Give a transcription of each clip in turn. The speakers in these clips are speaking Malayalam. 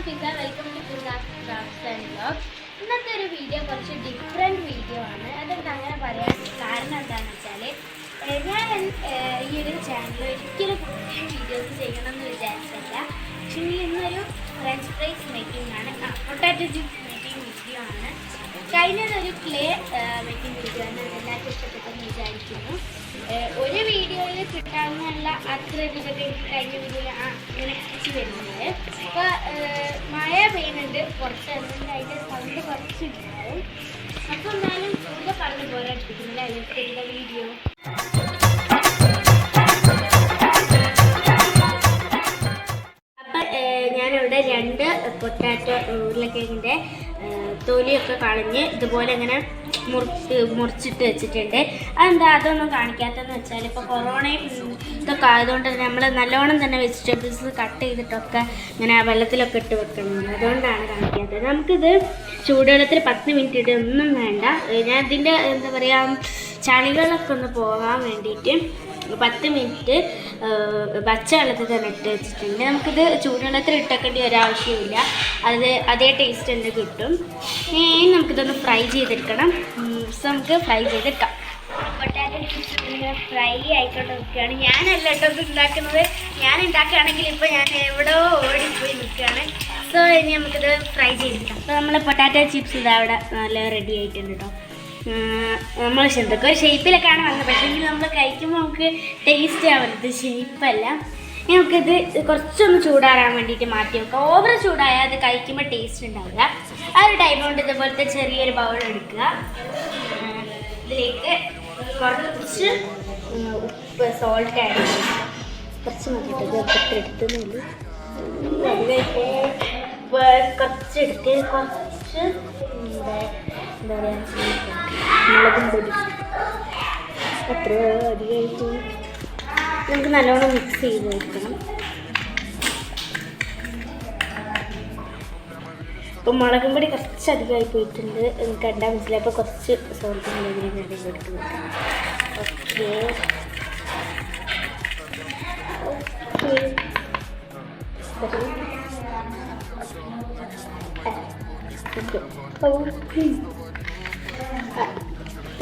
Fiza. Welcome to Fiza's Crafts and Vlogs. ഇന്നത്തെ ഒരു വീഡിയോ കുറച്ച് ഡിഫറെൻറ്റ് വീഡിയോ ആണ്. അതെന്താ അങ്ങനെ പറയാൻ കാരണം എന്താണെന്ന് വെച്ചാൽ ഞാൻ ഈ ഒരു ചാനൽ ഒരിക്കലും വീഡിയോസ് ചെയ്യണമെന്ന് വിചാരിച്ചില്ല. പക്ഷേ ഇന്നൊരു ഫ്രഞ്ച് ഫ്രൈസ് മേക്കിംഗ് ആണ്, പൊട്ടാറ്റോ ചിപ്സ് മേക്കിംഗ് വീഡിയോ ആണ്. കഴിഞ്ഞതൊരു ക്ലേ മേക്കിംഗ് വീഡിയോ ആണ്. എല്ലാവർക്കും ഇഷ്ടപ്പെട്ടെന്ന് വിചാരിക്കുന്നു. ഒരു വീഡിയോയിൽ കിട്ടാവുന്ന അത്ര ഇതൊക്കെ കഴിഞ്ഞ വീഡിയോയിൽ ഇങ്ങനെ എത്തിച്ച് വരുന്നത്. അപ്പോൾ മഴ പെയ്യുന്നുണ്ട് പുറത്ത്, അതുകൊണ്ട് അതിൻ്റെ സൗണ്ട് കുറച്ചുണ്ടാവും. അപ്പോൾ എന്നാലും കൂടുതൽ പറഞ്ഞു പോരാട്ടിക്കുന്നില്ല അതിൻ്റെ വീഡിയോ. അപ്പം ഞാനിവിടെ 2 പൊട്ടാറ്റോ ഉരുളക്കിഴങ്ങിൻ്റെ തൊലിയൊക്കെ കളഞ്ഞ് ഇതുപോലെ ഇങ്ങനെ മുറിച്ചിട്ട് വെച്ചിട്ടുണ്ട്. അതെന്താ അതൊന്നും കാണിക്കാത്തതെന്ന് വെച്ചാൽ ഇപ്പോൾ കൊറോണയും ഇതൊക്കെ ആയതുകൊണ്ട് നമ്മൾ നല്ലോണം തന്നെ വെജിറ്റബിൾസ് കട്ട് ചെയ്തിട്ടൊക്കെ ഇങ്ങനെ വെള്ളത്തിലൊക്കെ ഇട്ട് വെക്കണം, അതുകൊണ്ടാണ് കാണിക്കാത്തത്. നമുക്കിത് ചൂടുവെള്ളത്തിൽ 10 മിനിറ്റ് ഇട്ട് ഒന്നും വേണ്ട. ഞാൻ ഇതിൻ്റെ എന്താ പറയുക ചളികളൊക്കെ ഒന്ന് പോകാൻ വേണ്ടിയിട്ട് 10 മിനിറ്റ് പച്ചവെള്ളത്തിൽ തന്നെ ഇട്ട് വെച്ചിട്ടുണ്ട്. നമുക്കിത് ചൂടുവെള്ളത്തിൽ ഇട്ടേക്കേണ്ട ഒരാവശ്യമില്ല, അതേ ടേസ്റ്റ് തന്നെ കിട്ടും. ഇനി നമുക്കിതൊന്ന് ഫ്രൈ ചെയ്തെടുക്കണം. നമുക്ക് ഫ്രൈ ചെയ്തെടുക്കാം. പൊട്ടാറ്റോ ചിപ്സ് ഫ്രൈ ആയിക്കൊണ്ട് നിൽക്കുകയാണ്. ഞാനല്ല കേട്ടോ ഇത് ഉണ്ടാക്കുന്നത്. ഞാൻ ഉണ്ടാക്കുകയാണെങ്കിൽ ഇപ്പോൾ ഞാൻ എവിടെയോ ഓടിപ്പോയി നിൽക്കുകയാണ്. സോ ഇനി നമുക്കിത് ഫ്രൈ ചെയ്തെടുക്കാം. അപ്പോൾ നമ്മൾ പൊട്ടാറ്റോ ചിപ്സ് ഇത് അവിടെ നല്ല റെഡി ആയിട്ടുണ്ട് കേട്ടോ. നമ്മൾ എന്തൊക്കെ ഒരു ഷേപ്പിലൊക്കെയാണ് വന്നത്, പക്ഷേ നമ്മൾ കഴിക്കുമ്പോൾ നമുക്ക് ടേസ്റ്റ് ആവുന്നത് ഷേപ്പല്ല. നമുക്കിത് കുറച്ചൊന്ന് ചൂടാറാൻ വേണ്ടിയിട്ട് മാറ്റി വെക്കാം. ഓവർ ചൂടായാൽ അത് കഴിക്കുമ്പോൾ ടേസ്റ്റ് ഉണ്ടാവില്ല. ആ ഒരു ടൈം കൊണ്ട് ഇതുപോലത്തെ ചെറിയൊരു ബൗൾ എടുക്കുക. ഇതിലേക്ക് കുറച്ച് ഉപ്പ് സോൾട്ട് ആഡ് ചെയ്യുക. കുറച്ച് നോക്കിയിട്ട് എടുത്തുന്നുണ്ട്. കുറച്ചെടുത്ത് കുറച്ച് എന്താ പറയുക മുളകും പൊടി അത്ര അധികമായിട്ട് നമുക്ക് നല്ലോണം മിക്സ് ചെയ്ത് വെക്കണം. ഇപ്പോൾ മുളകും പൊടി കുറച്ച് അധികമായി പോയിട്ടുണ്ട്, കണ്ടാൽ മനസ്സിലായി. അപ്പോൾ കുറച്ച് സോൾട്ട് മുളകിന് ഞാൻ എടുത്ത് വെക്കാം. ഓക്കെ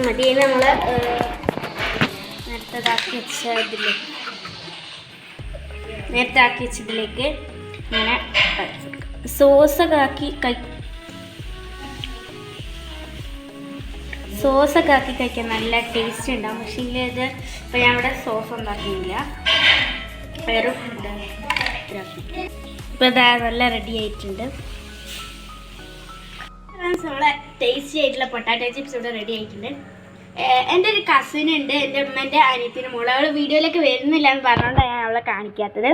മതി. നമ്മൾ നേരത്തെ ആക്കി വെച്ചതിലേക്ക് ഇങ്ങനെ സോസൊക്കെ ആക്കി കഴിക്കാൻ നല്ല ടേസ്റ്റ് ഉണ്ടാകും. പക്ഷേ ഇത് ഇപ്പോൾ ഞാൻ ഇവിടെ സോസ് ഉണ്ടാക്കുന്നില്ല, വെറും ഇപ്പോൾ ഇതാ നല്ല റെഡി ആയിട്ടുണ്ട്. നമ്മളെ ടേസ്റ്റി ആയിട്ടുള്ള പൊട്ടാറ്റോ ചിപ്സ് ഇവിടെ റെഡി ആയിട്ടുണ്ട്. എൻ്റെ ഒരു കസിൻ ഉണ്ട്, എൻ്റെ ഉമ്മൻ്റെ അനിയത്തിൻ്റെ മോള്. അവൾ വീഡിയോയിലേക്ക് വരുന്നില്ല എന്ന് പറഞ്ഞുകൊണ്ടാണ് ഞാൻ അവളെ കാണിക്കാത്തത്.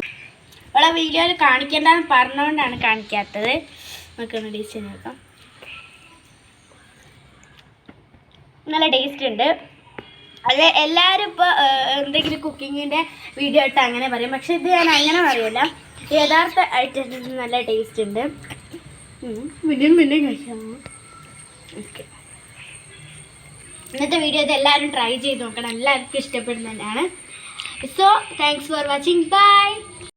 അവളെ വീഡിയോയിൽ കാണിക്കേണ്ടെന്ന് പറഞ്ഞുകൊണ്ടാണ് കാണിക്കാത്തത്. നമുക്കൊന്ന് ടേസ്റ്റ് നോക്കാം. നല്ല ടേസ്റ്റ് ഉണ്ട്. അത് എല്ലാവരും ഇപ്പോൾ എന്തെങ്കിലും കുക്കിങ്ങിൻ്റെ വീഡിയോ ഇട്ട് അങ്ങനെ പറയും, പക്ഷെ ഇത് ഞാൻ അങ്ങനെ പറയില്ല. യഥാർത്ഥ ഐറ്റംസ് നല്ല ടേസ്റ്റ് ഉണ്ട്. പിന്നെയും കഴിക്കാം. ഓക്കെ, ഇന്നത്തെ വീഡിയോ ഇത് എല്ലാവരും ട്രൈ ചെയ്ത് നോക്കണം, എല്ലാവർക്കും ഇഷ്ടപ്പെടുന്നതാണ്. So thanks for watching. By.